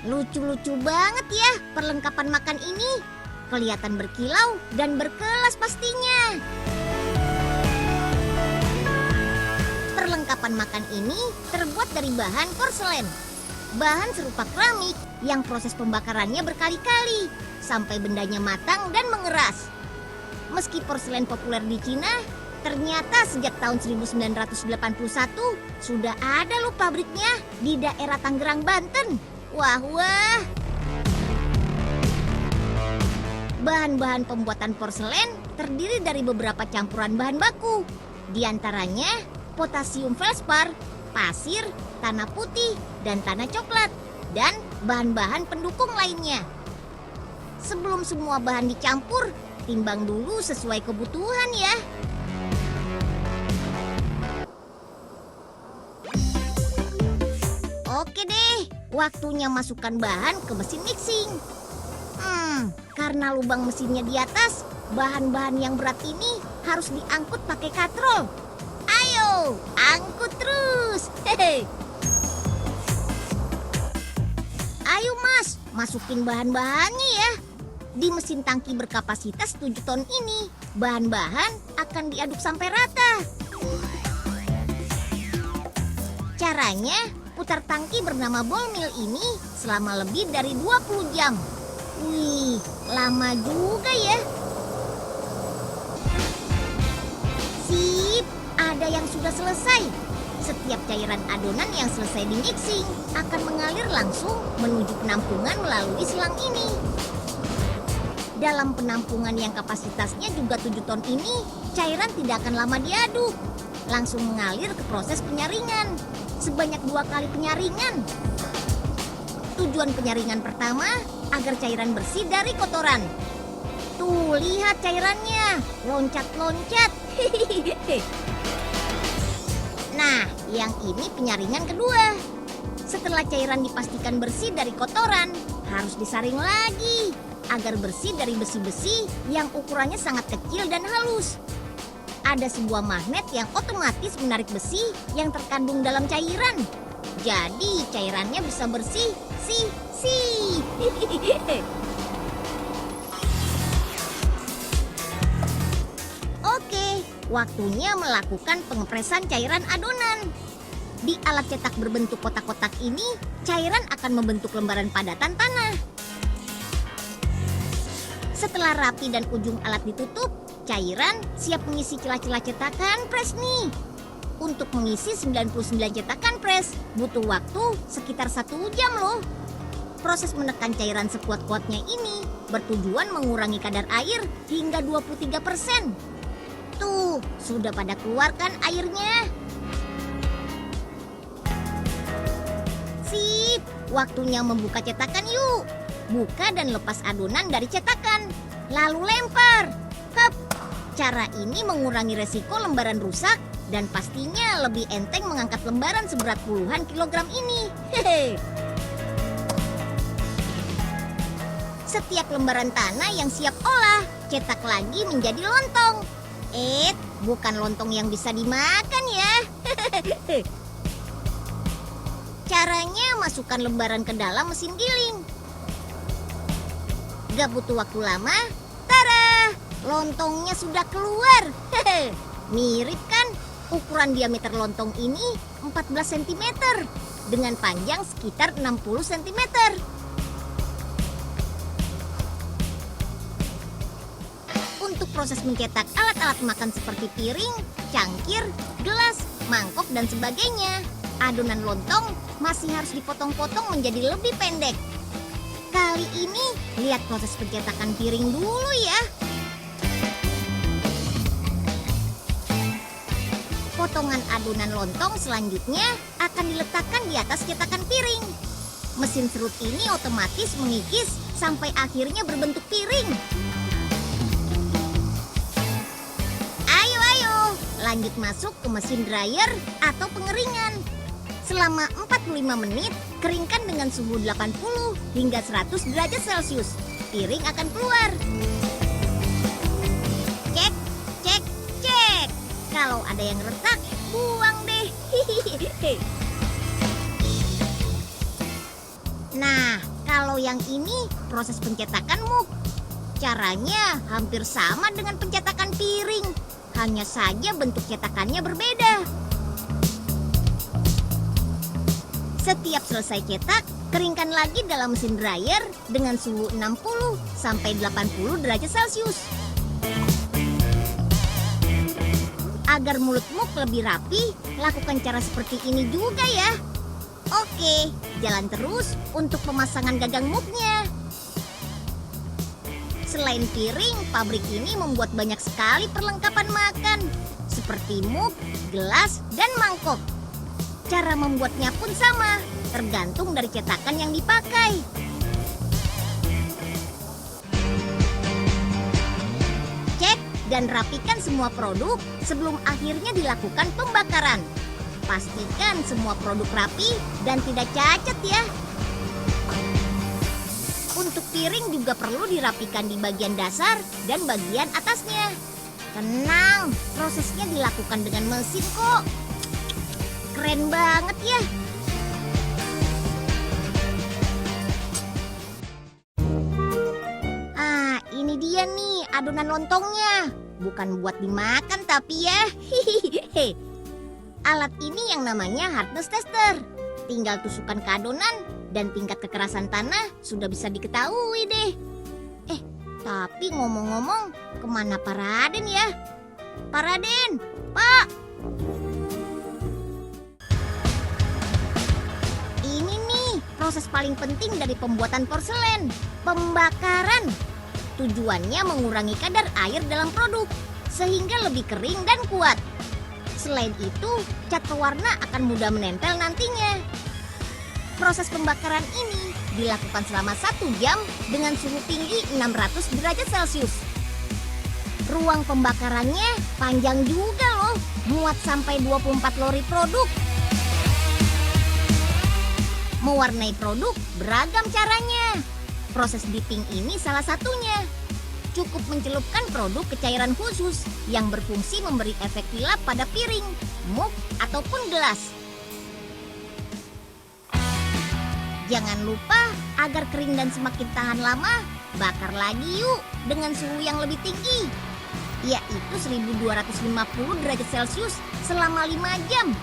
Lucu-lucu banget ya perlengkapan makan ini. Kelihatan berkilau dan berkelas pastinya. Perlengkapan makan ini terbuat dari bahan porselen. Bahan serupa keramik yang proses pembakarannya berkali-kali sampai bendanya matang dan mengeras. Meski porselen populer di Cina, ternyata sejak tahun 1981 sudah ada loh pabriknya di daerah Tangerang, Banten. Wah. Bahan-bahan pembuatan porselen terdiri dari beberapa campuran bahan baku. Di antaranya potasium felspar, pasir, tanah putih, dan tanah coklat, dan bahan-bahan pendukung lainnya. Sebelum semua bahan dicampur, timbang dulu sesuai kebutuhan ya. Oke deh, waktunya masukkan bahan ke mesin mixing. Karena lubang mesinnya di atas, bahan-bahan yang berat ini harus diangkut pakai katrol. Ayo, angkut terus. Hehe. Ayo Mas, masukin bahan-bahannya ya. Di mesin tangki berkapasitas 7 ton ini, bahan-bahan akan diaduk sampai rata. Caranya, putar tangki bernama ball mill ini selama lebih dari 20 jam. Wih, lama juga ya. Sip, ada yang sudah selesai. Setiap cairan adonan yang selesai di mixing akan mengalir langsung menuju penampungan melalui selang ini. Dalam penampungan yang kapasitasnya juga 7 ton ini, cairan tidak akan lama diaduk. Langsung mengalir ke proses penyaringan. Sebanyak 2 kali penyaringan. Tujuan penyaringan pertama, agar cairan bersih dari kotoran. Tuh, lihat cairannya, loncat-loncat. Nah, yang ini penyaringan kedua. Setelah cairan dipastikan bersih dari kotoran, harus disaring lagi agar bersih dari besi-besi yang ukurannya sangat kecil dan halus. Ada sebuah magnet yang otomatis menarik besi yang terkandung dalam cairan. Jadi cairannya bisa bersih. Oke, waktunya melakukan pengepresan cairan adonan. Di alat cetak berbentuk kotak-kotak ini, cairan akan membentuk lembaran padatan tanah. Setelah rapi dan ujung alat ditutup, cairan siap mengisi celah-celah cetakan pres nih. Untuk mengisi 99 cetakan pres, butuh waktu sekitar 1 jam loh. Proses menekan cairan sekuat-kuatnya ini bertujuan mengurangi kadar air hingga 23%. Tuh, sudah pada keluarkan airnya. Sip, waktunya membuka cetakan yuk. Buka dan lepas adonan dari cetakan, lalu lempar. Hup. Cara ini mengurangi resiko lembaran rusak dan pastinya lebih enteng mengangkat lembaran seberat puluhan kilogram ini. Hehe. Setiap lembaran tanah yang siap olah, cetak lagi menjadi lontong. Bukan lontong yang bisa dimakan ya. Caranya masukkan lembaran ke dalam mesin giling. Gak butuh waktu lama, tada! Lontongnya sudah keluar. Mirip kan? Ukuran diameter lontong ini 14 cm dengan panjang sekitar 60 cm. Untuk proses mencetak alat-alat makan seperti piring, cangkir, gelas, mangkok, dan sebagainya, adonan lontong masih harus dipotong-potong menjadi lebih pendek. Kali ini, lihat proses pencetakan piring dulu ya. Potongan adonan lontong selanjutnya akan diletakkan di atas cetakan piring. Mesin serut ini otomatis mengikis sampai akhirnya berbentuk piring. Ayo, lanjut masuk ke mesin dryer atau pengeringan. Selama 45 menit, keringkan dengan suhu 80 hingga 100 derajat Celcius. Piring akan keluar. Cek. Kalau ada yang retak, buang deh. Nah, Kalau yang ini proses pencetakan mug. Caranya hampir sama dengan pencetakan piring. Hanya saja bentuk cetakannya berbeda. Setiap selesai cetak, keringkan lagi dalam mesin dryer dengan suhu 60 sampai 80 derajat Celcius. Agar mulut mug lebih rapi, lakukan cara seperti ini juga ya. Oke, jalan terus untuk pemasangan gagang mugnya. Selain piring, pabrik ini membuat banyak sekali perlengkapan makan, seperti mug, gelas, dan mangkok. Cara membuatnya pun sama, tergantung dari cetakan yang dipakai. Cek dan rapikan semua produk sebelum akhirnya dilakukan pembakaran. Pastikan semua produk rapi dan tidak cacat ya. Untuk piring juga perlu dirapikan di bagian dasar dan bagian atasnya. Tenang, prosesnya dilakukan dengan mesin kok. Keren banget ya. Ah, ini dia nih adonan lontongnya. Bukan buat dimakan tapi ya. Alat ini yang namanya hardness tester. Tinggal tusukkan ke adonan dan tingkat kekerasan tanah sudah bisa diketahui deh. Tapi ngomong-ngomong, kemana Pak Raden ya? Pak Raden, Pak! Ini nih proses paling penting dari pembuatan porselen, pembakaran. Tujuannya mengurangi kadar air dalam produk, sehingga lebih kering dan kuat. Selain itu, cat pewarna akan mudah menempel nantinya. Proses pembakaran ini dilakukan selama 1 jam dengan suhu tinggi 600 derajat Celcius. Ruang pembakarannya panjang juga loh, muat sampai 24 lori produk. Mewarnai produk beragam caranya. Proses dipping ini salah satunya. Cukup mencelupkan produk ke cairan khusus yang berfungsi memberi efek kilap pada piring, mug, ataupun gelas. Jangan lupa agar kering dan semakin tahan lama, bakar lagi yuk dengan suhu yang lebih tinggi, yaitu 1250 derajat Celcius selama 5 jam.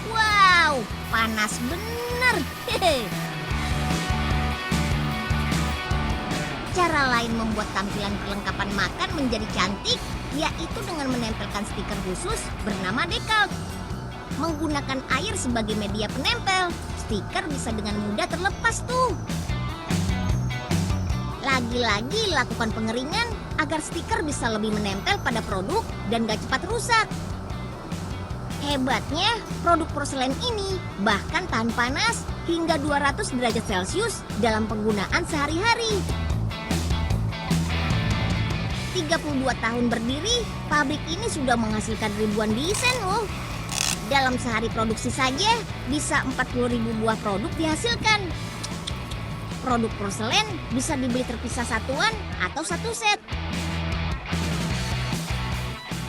Wow, panas bener. Cara lain membuat tampilan perlengkapan makan menjadi cantik, yaitu dengan menempelkan stiker khusus bernama dekalk. Menggunakan air sebagai media penempel, stiker bisa dengan mudah terlepas tuh. Lagi-lagi lakukan pengeringan agar stiker bisa lebih menempel pada produk dan gak cepat rusak. Hebatnya, produk porselen ini bahkan tahan panas hingga 200 derajat Celcius dalam penggunaan sehari-hari. 32 tahun berdiri, pabrik ini sudah menghasilkan ribuan desain loh. Dalam sehari produksi saja bisa 40.000 buah produk dihasilkan. Produk porselen bisa dibeli terpisah satuan atau satu set.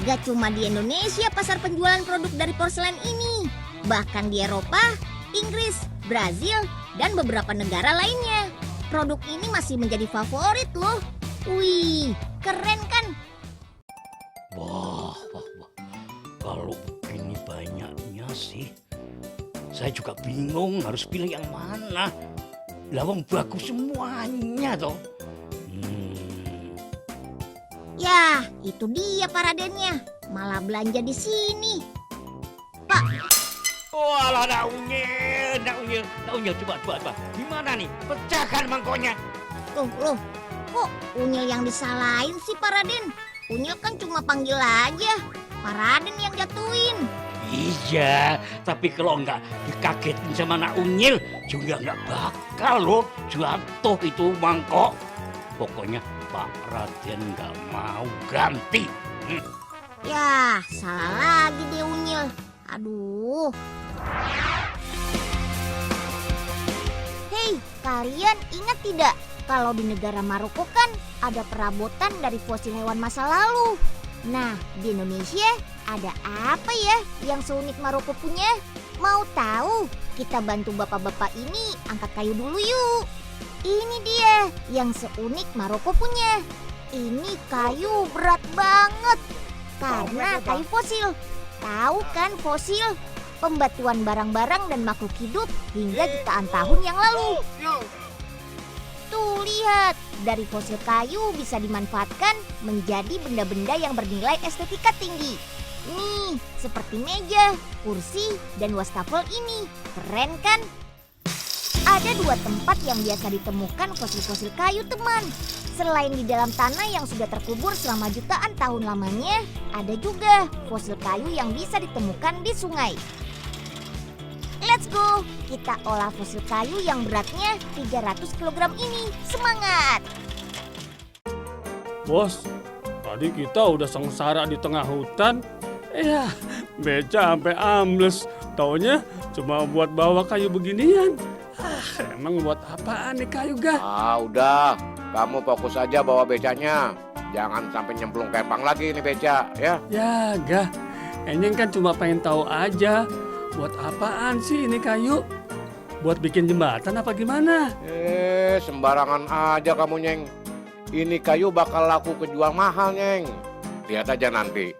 Gak cuma di Indonesia pasar penjualan produk dari porselen ini, bahkan di Eropa, Inggris, Brazil, dan beberapa negara lainnya. Produk ini masih menjadi favorit loh. Wih, keren kan? Wah. Kalau begini banyaknya sih, saya juga bingung harus pilih yang mana. Lawang bagus semuanya toh. Ya, itu dia Pak Radennya. Malah belanja di sini. Pak. Walah, nak unyil, coba. Gimana nih? Pecahkan mangkoknya. Tuh, loh. Kok Unyil yang disalahin sih Pak Raden? Unyil kan cuma panggil aja. Pak Raden yang jatuhin. Iya, tapi kalau nggak dikagetin sama nak unyil juga nggak bakal loh jatuh itu mangkok. Pokoknya Pak Raden nggak mau ganti. Ya, salah lagi deh Unyil. Aduh. Hei, kalian ingat tidak? Kalau di negara Maroko kan ada perabotan dari fosil hewan masa lalu. Nah, di Indonesia ada apa ya yang seunik Maroko punya? Mau tahu? Kita bantu bapak-bapak ini angkat kayu dulu yuk. Ini dia yang seunik Maroko punya. Ini kayu berat banget karena kayu fosil. Tahu kan fosil? Pembatuan barang-barang dan makhluk hidup hingga jutaan tahun yang lalu. Tuh lihat, dari fosil kayu bisa dimanfaatkan menjadi benda-benda yang bernilai estetika tinggi. Nih, seperti meja, kursi, dan wastafel ini. Keren kan? Ada 2 tempat yang biasa ditemukan fosil-fosil kayu, teman. Selain di dalam tanah yang sudah terkubur selama jutaan tahun lamanya, ada juga fosil kayu yang bisa ditemukan di sungai. Let's go, kita olah fosil kayu yang beratnya 300 kg ini. Semangat! Bos, tadi kita udah sengsara di tengah hutan. Beca sampai ambles. Taunya cuma buat bawa kayu beginian. Emang buat apaan nih kayu, Gah? Udah, kamu fokus aja bawa becanya. Jangan sampai nyemplung kempang lagi nih beca, ya. Ya, Gah. Enyeng kan cuma pengen tahu aja. Buat apaan sih ini kayu? Buat bikin jembatan apa gimana? Sembarangan aja kamu, Nyeng. Ini kayu bakal laku kejual mahal, Nyeng. Lihat aja nanti.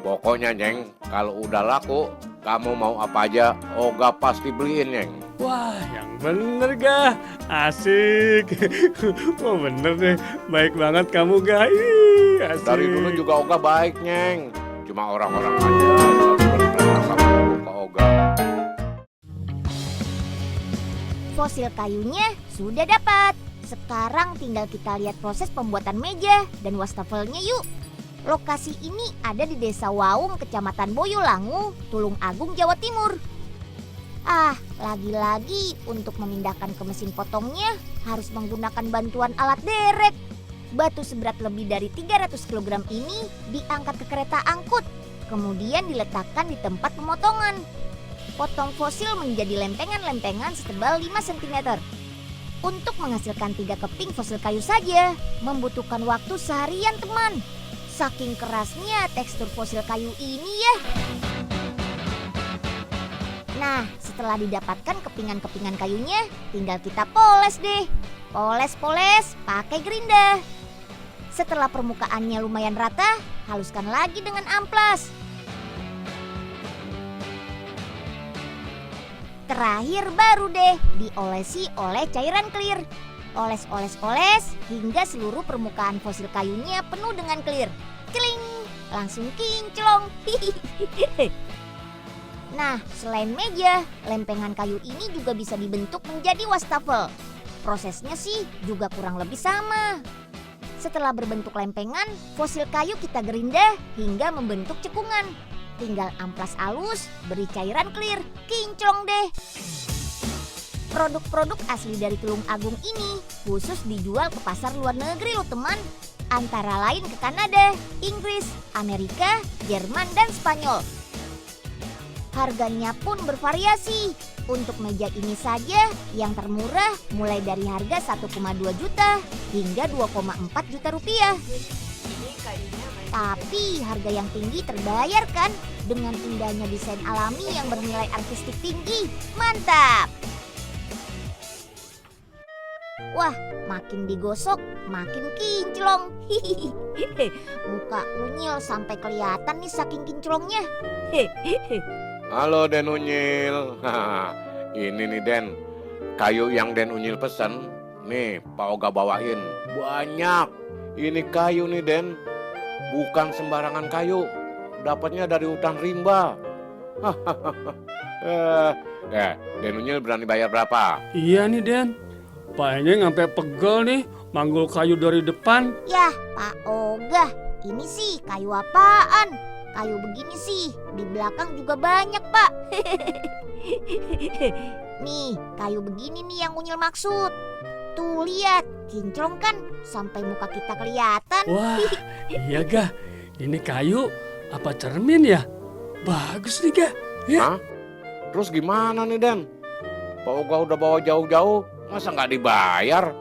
Pokoknya, Nyeng, kalau udah laku, kamu mau apa aja, Oga pasti beliin, Nyeng. Wah, yang bener, Gah. Asik. Wah, bener deh. Baik banget kamu, Gah. Ih, asik. Dari dulu juga Oga baik, Nyeng. Cuma orang-orang aja selalu berprasangka buruk ke Oga. Fosil kayunya sudah dapat. Sekarang tinggal kita lihat proses pembuatan meja dan wastafelnya yuk. Lokasi ini ada di Desa Waung, Kecamatan Boyolangu, Tulung Agung, Jawa Timur. Lagi-lagi untuk memindahkan ke mesin potongnya harus menggunakan bantuan alat derek. Batu seberat lebih dari 300 kg ini diangkat ke kereta angkut, kemudian diletakkan di tempat pemotongan. Potong fosil menjadi lempengan-lempengan setebal 5 cm. Untuk menghasilkan 3 keping fosil kayu saja membutuhkan waktu seharian, teman. Saking kerasnya tekstur fosil kayu ini ya. Nah, setelah didapatkan kepingan-kepingan kayunya, tinggal kita poles deh. Poles-poles pakai gerinda. Setelah permukaannya lumayan rata, haluskan lagi dengan amplas. Terakhir baru deh diolesi oleh cairan clear. Oles-oles-oles hingga seluruh permukaan fosil kayunya penuh dengan clear. Keling, langsung kinclong. Nah, selain meja, lempengan kayu ini juga bisa dibentuk menjadi wastafel. Prosesnya sih juga kurang lebih sama. Setelah berbentuk lempengan, fosil kayu kita gerinda hingga membentuk cekungan. Tinggal amplas halus, beri cairan clear, kinclong deh. Produk-produk asli dari Tulung Agung ini khusus dijual ke pasar luar negeri loh, teman. Antara lain ke Kanada, Inggris, Amerika, Jerman, dan Spanyol. Harganya pun bervariasi. Untuk meja ini saja yang termurah mulai dari harga 1,2 juta hingga 2,4 juta rupiah. Tapi harga yang tinggi terbayar kan dengan indahnya desain alami yang bernilai artistik tinggi. Mantap! Wah, makin digosok makin kinclong. Muka Unyil sampai kelihatan nih saking kinclongnya. Halo Den Unyil. Ini nih Den, kayu yang Den Unyil pesen. Nih Pak Oga bawain banyak. Ini kayu nih Den, bukan sembarangan kayu. Dapatnya dari hutan rimba. Den Unyil berani bayar berapa? Iya nih, Den. Pak Enyeng sampai pegel nih manggul kayu dari depan. Yah, Pak Oga, ini sih kayu apaan? Kayu begini sih, di belakang juga banyak, Pak. Nih, kayu begini nih yang Unyil maksud. Tuh lihat, kinclong kan sampai muka kita kelihatan. Wah, iya Gah. Ini kayu apa cermin ya? Bagus nih Gah. Ya. Hah? Terus gimana nih Den? Pak Oga udah bawa jauh-jauh, masa nggak dibayar?